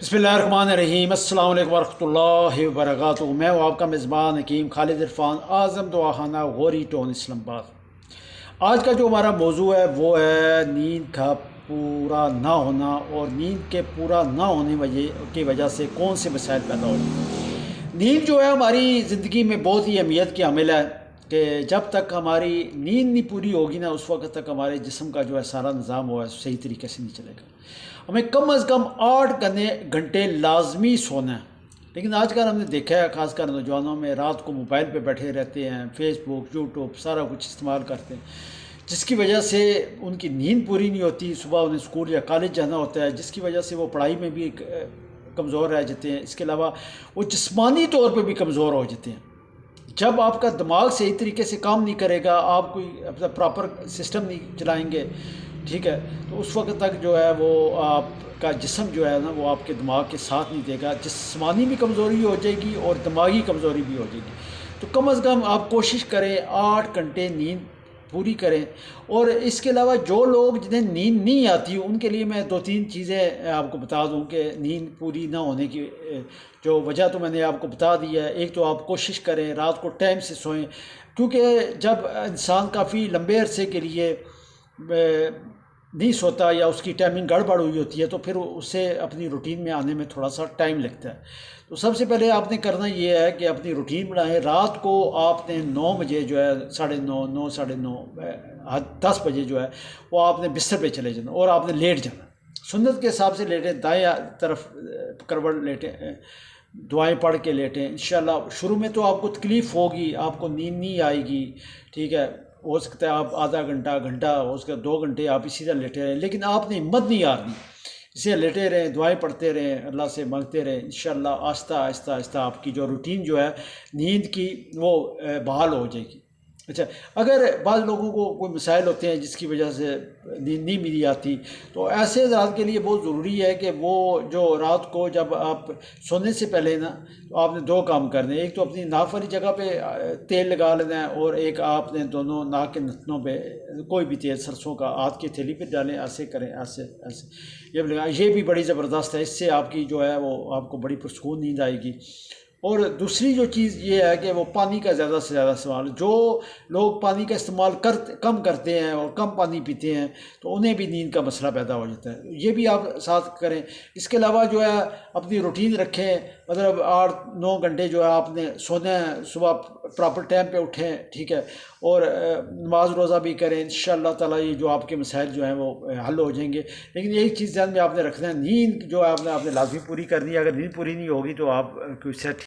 बिस्मिल्लाहिर्रहमानिर्रहीम अस्सलाम वालेकुम वरहमतुल्लाहि वबरकातुहू। मैं हूँ आपका मेज़बान हकीम खालिद इरफान, आज़म दवाखाना गौरी टाउन इस्लामाबाद। आज का जो हमारा मौजू है वो है नींद का पूरा ना होना और नींद के पूरा ना होने की वजह से कौन से मसाइल पैदा हो जाते हैं। नींद जो है हमारी ज़िंदगी में बहुत ही अहमियत की हामिल है कि जब तक हमारी नींद नहीं पूरी होगी ना, उस वक्त तक हमारे जिस्म का जो है सारा निज़ाम हुआ है सही तरीके से नहीं चलेगा। हमें कम अज़ कम 8 घंटे लाजमी सोना है। लेकिन आजकल हमने देखा है ख़ासकर नौजवानों में रात को मोबाइल पे बैठे रहते हैं, फेसबुक यूट्यूब सारा कुछ इस्तेमाल करते हैं, जिसकी वजह से उनकी नींद पूरी नहीं होती। सुबह उन्हें स्कूल या कॉलेज जाना होता है, जिसकी वजह से वो पढ़ाई में भी कमज़ोर रह जाते हैं। इसके अलावा वो जिस्मानी तौर पर भी कमज़ोर हो जाते हैं। जब आपका दिमाग सही तरीके से काम नहीं करेगा, आप कोई अपना प्रॉपर सिस्टम नहीं चलाएंगे, ठीक है, तो उस वक्त तक जो है वो आपका जिस्म जो है ना वो आपके दिमाग के साथ नहीं देगा। जिस्मानी भी कमज़ोरी हो जाएगी और दिमागी कमज़ोरी भी हो जाएगी। तो कम अज़ कम आप कोशिश करें 8 घंटे नींद पूरी करें। और इसके अलावा जो लोग जिन्हें नींद नहीं आती उनके लिए मैं 2-3 चीज़ें आपको बता दूं कि नींद पूरी ना होने की जो वजह तो मैंने आपको बता दी है। एक तो आप कोशिश करें रात को टाइम से सोएं, क्योंकि जब इंसान काफ़ी लंबे अरसे के लिए नहीं सोता या उसकी टाइमिंग गड़बड़ हुई होती है तो फिर उसे अपनी रूटीन में आने में थोड़ा सा टाइम लगता है। तो सबसे पहले आपने करना ये है कि अपनी रूटीन बनाएं। रात को आपने 9 बजे जो है 9:30 साढ़े 9 10 बजे जो है वो आपने बिस्तर पे चले जाना और आपने लेट जाना। सुन्नत के हिसाब से लेटें, दाएँ तरफ करवट लेटें, दुआएं पढ़ के लेटें। इंशाल्लाह शुरू में तो आपको तकलीफ़ होगी, आपको नींद नहीं आएगी, ठीक है। हो सकता है आप आधा घंटा घंटा हो सकता है 2 घंटे आप इसी तरह लेटे रहें, लेकिन आपने हिम्मत नहीं हारनी। इसे लेटे रहें, दुआएं पढ़ते रहें, अल्लाह से मांगते रहें। इंशाल्लाह आहिस्ता आहिस्ता आहिस्ता आपकी जो रूटीन जो है नींद की वो बहाल हो जाएगी। अच्छा, अगर बाद लोगों को कोई मसाइल होते हैं जिसकी वजह से नींद नहीं मिली आती, तो ऐसे रात के लिए बहुत ज़रूरी है कि वो जो रात को जब आप सोने से पहले ना, तो आपने 2 काम करने हैं। एक तो अपनी नाक वाली जगह पे तेल लगा लेना है और एक आपने दोनों नाक के नथनों पे कोई भी तेल सरसों का हाथ की थैली पे डालें, ऐसे करें, ऐसे ऐसे ये लगाएं। ये भी बड़ी ज़बरदस्त है, इससे आपकी जो है वो आपको बड़ी पुरसकून नींद आएगी। और दूसरी जो चीज़ ये है कि वो पानी का ज़्यादा से ज़्यादा इस्तेमाल। जो लोग पानी का इस्तेमाल कम करते हैं और कम पानी पीते हैं तो उन्हें भी नींद का मसला पैदा हो जाता है, ये भी आप साथ करें। इसके अलावा जो है अपनी रूटीन रखें, मतलब 8-9 घंटे जो है आपने सोना है, सुबह प्रॉपर टाइम पे उठें, ठीक है, और नमाज रोज़ा भी करें। इंशाअल्लाह ताला ये जो आपके मसाइल जो हैं वो हल हो जाएंगे। लेकिन एक चीज़ ध्यान में आपने रखना है, नींद जो है आपने लाजमी पूरी करनी है। अगर नींद पूरी नहीं होगी तो आप कोई सेट